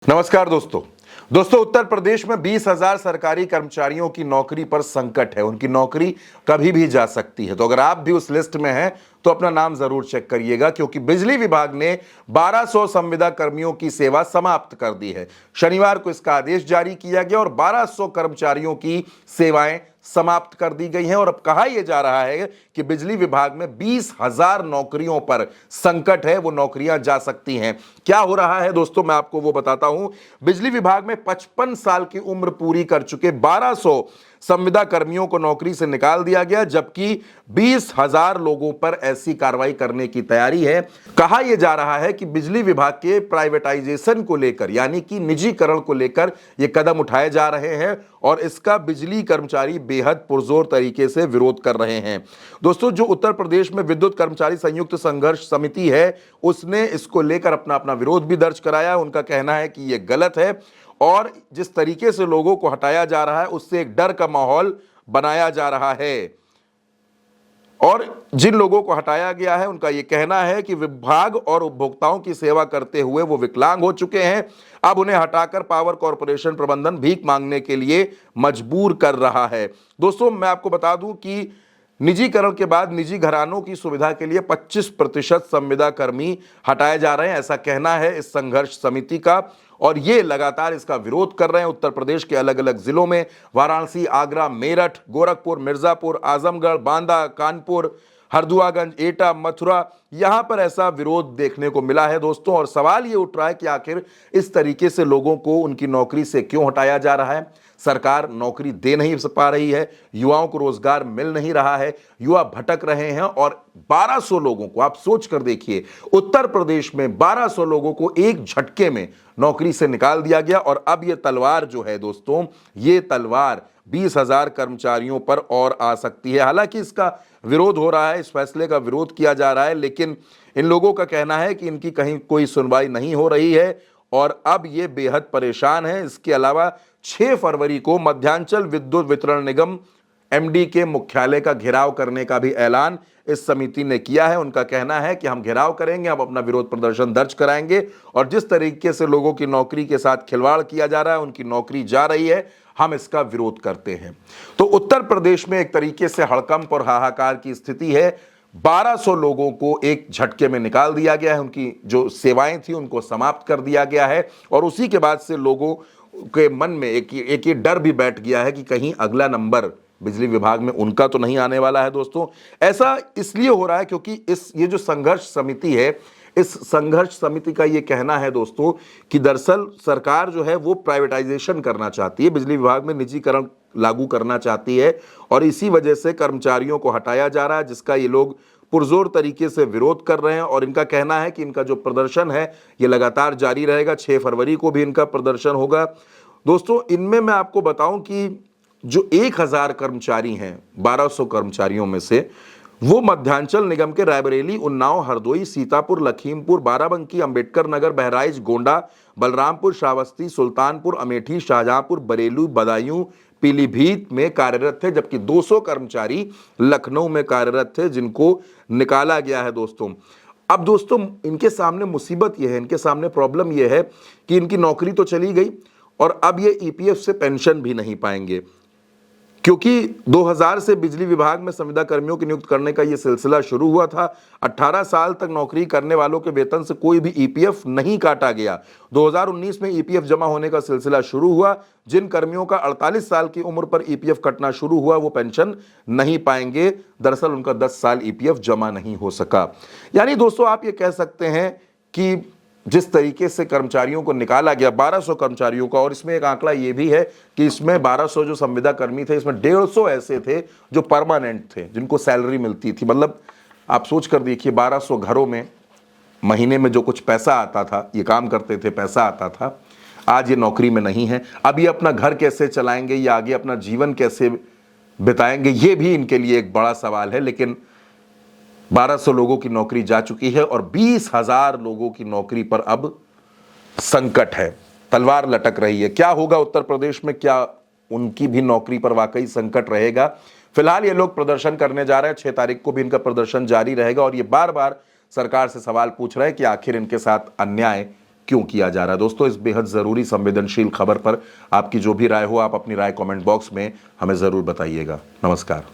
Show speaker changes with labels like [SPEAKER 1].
[SPEAKER 1] नमस्कार दोस्तों उत्तर प्रदेश में 20,000 सरकारी कर्मचारियों की नौकरी पर संकट है। उनकी नौकरी कभी भी जा सकती है। तो अगर आप भी उस लिस्ट में हैं तो अपना नाम जरूर चेक करिएगा, क्योंकि बिजली विभाग ने 1200 संविदा कर्मियों की सेवा समाप्त कर दी है। शनिवार को इसका आदेश जारी किया गया और 1200 कर्मचारियों की सेवाएं समाप्त कर दी गई हैं। और अब कहा यह जा रहा है कि बिजली विभाग में 20,000 नौकरियों पर संकट है, वो नौकरियां जा सकती हैं। क्या हो रहा है दोस्तों, मैं आपको वो बताता हूं। बिजली विभाग में 55 साल की उम्र पूरी कर चुके 1200 संविदा कर्मियों को नौकरी से निकाल दिया गया, जबकि 20,000 लोगों पर ऐसी कार्रवाई करने की तैयारी है। कहा यह जा रहा है कि बिजली विभाग के प्राइवेटाइजेशन को लेकर, यानी कि निजीकरण को लेकर यह कदम उठाए जा रहे हैं और इसका बिजली कर्मचारी बेहद पुरजोर तरीके से विरोध कर रहे हैं। दोस्तों, जो उत्तर प्रदेश में विद्युत कर्मचारी संयुक्त संघर्ष समिति है, उसने इसको लेकर अपना अपना विरोध भी दर्ज कराया। उनका कहना है कि यह गलत है और जिस तरीके से लोगों को हटाया जा रहा है उससे एक डर का माहौल बनाया जा रहा है। और जिन लोगों को हटाया गया है उनका यह कहना है कि विभाग और उपभोक्ताओं की सेवा करते हुए वो विकलांग हो चुके हैं। अब उन्हें हटाकर पावर कॉर्पोरेशन प्रबंधन भीख मांगने के लिए मजबूर कर रहा है। दोस्तों, मैं आपको बता दूं कि निजीकरण के बाद निजी घरानों की सुविधा के लिए 25% संविदा कर्मी हटाए जा रहे हैं, ऐसा कहना है इस संघर्ष समिति का। और ये लगातार इसका विरोध कर रहे हैं। उत्तर प्रदेश के अलग अलग जिलों में वाराणसी, आगरा, मेरठ, गोरखपुर, मिर्जापुर, आजमगढ़, बांदा, कानपुर, हरदुआगंज, एटा, मथुरा, यहां पर ऐसा विरोध देखने को मिला है दोस्तों। और सवाल ये उठ रहा है कि आखिर इस तरीके से लोगों को उनकी नौकरी से क्यों हटाया जा रहा है। सरकार नौकरी दे नहीं पा रही है, युवाओं को रोजगार मिल नहीं रहा है, युवा भटक रहे हैं। और 1200 लोगों को आप सोच कर देखिए, उत्तर प्रदेश में 1200 लोगों को एक झटके में नौकरी से निकाल दिया गया। और अब यह तलवार जो है दोस्तों, ये तलवार 20,000 कर्मचारियों पर और आ सकती है। हालांकि इसका विरोध हो रहा है, इस फैसले का विरोध किया जा रहा है, लेकिन इन लोगों का कहना है कि इनकी कहीं कोई सुनवाई नहीं हो रही है और अब ये बेहद परेशान है। इसके अलावा 6 फरवरी को मध्यांचल विद्युत वितरण निगम एमडी के मुख्यालय का घेराव करने का भी ऐलान इस समिति ने किया है। उनका कहना है कि हम घेराव करेंगे, हम अपना विरोध प्रदर्शन दर्ज कराएंगे और जिस तरीके से लोगों की नौकरी के साथ खिलवाड़ किया जा रहा है, उनकी नौकरी जा रही है, हम इसका विरोध करते हैं। तो उत्तर प्रदेश में एक तरीके से हड़कंप और हाहाकार की स्थिति है। 1200 लोगों को एक झटके में निकाल दिया गया है, उनकी जो सेवाएं थी उनको समाप्त कर दिया गया है। और उसी के बाद से लोगों के मन में एक ये डर भी बैठ गया है कि कहीं अगला नंबर बिजली विभाग में उनका तो नहीं आने वाला है। दोस्तों, ऐसा इसलिए हो रहा है क्योंकि ये जो संघर्ष समिति है, इस संघर्ष समिति का ये कहना है दोस्तों कि दरअसल सरकार जो है वो प्राइवेटाइजेशन करना चाहती है, बिजली विभाग में निजीकरण लागू करना चाहती है और इसी वजह से कर्मचारियों को हटाया जा रहा है, जिसका ये लोग पुरजोर तरीके से विरोध कर रहे हैं। और इनका कहना है कि इनका जो प्रदर्शन है ये लगातार जारी रहेगा। 6 फरवरी को भी इनका प्रदर्शन होगा। दोस्तों, इनमें मैं आपको बताऊं कि जो 1000 कर्मचारी हैं 1200 कर्मचारियों में से, वो मध्यांचल निगम के रायबरेली, उन्नाव, हरदोई, सीतापुर, लखीमपुर, बाराबंकी, अंबेडकर नगर, बहराइच, गोंडा, बलरामपुर, श्रावस्ती, सुल्तानपुर, अमेठी, शाहजहांपुर, बरेली, बदायूं, पीलीभीत में कार्यरत थे, जबकि 200 कर्मचारी लखनऊ में कार्यरत थे, जिनको निकाला गया है। दोस्तों, अब दोस्तों इनके सामने मुसीबत यह है, इनके सामने प्रॉब्लम यह है कि इनकी नौकरी तो चली गई और अब ये ईपीएफ से पेंशन भी नहीं पाएंगे, क्योंकि 2000 से बिजली विभाग में संविदा कर्मियों की नियुक्त करने का यह सिलसिला शुरू हुआ था। 18 साल तक नौकरी करने वालों के वेतन से कोई भी ईपीएफ नहीं काटा गया। 2019 में ईपीएफ जमा होने का सिलसिला शुरू हुआ। जिन कर्मियों का 48 साल की उम्र पर ईपीएफ कटना शुरू हुआ वो पेंशन नहीं पाएंगे। दरअसल उनका 10 साल ईपीएफ जमा नहीं हो सका। यानी दोस्तों, आप ये कह सकते हैं कि जिस तरीके से कर्मचारियों को निकाला गया, 1200 कर्मचारियों का, और इसमें एक आंकड़ा ये भी है कि इसमें 1200 जो संविदा कर्मी थे, इसमें 150 ऐसे थे जो परमानेंट थे, जिनको सैलरी मिलती थी। मतलब आप सोच कर देखिए, 1200 घरों में महीने में जो कुछ पैसा आता था, ये काम करते थे, पैसा आता था, आज ये नौकरी में नहीं है। अब ये अपना घर कैसे चलाएंगे, ये आगे अपना जीवन कैसे बिताएंगे, ये भी इनके लिए एक बड़ा सवाल है। लेकिन 1200 लोगों की नौकरी जा चुकी है और 20,000 लोगों की नौकरी पर अब संकट है, तलवार लटक रही है। क्या होगा उत्तर प्रदेश में, क्या उनकी भी नौकरी पर वाकई संकट रहेगा? फिलहाल ये लोग प्रदर्शन करने जा रहे हैं, 6 तारीख को भी इनका प्रदर्शन जारी रहेगा और ये बार बार सरकार से सवाल पूछ रहे हैं कि आखिर इनके साथ अन्याय क्यों किया जा रहा है। दोस्तों, इस बेहद ज़रूरी संवेदनशील खबर पर आपकी जो भी राय हो, आप अपनी राय कमेंट बॉक्स में हमें ज़रूर बताइएगा। नमस्कार।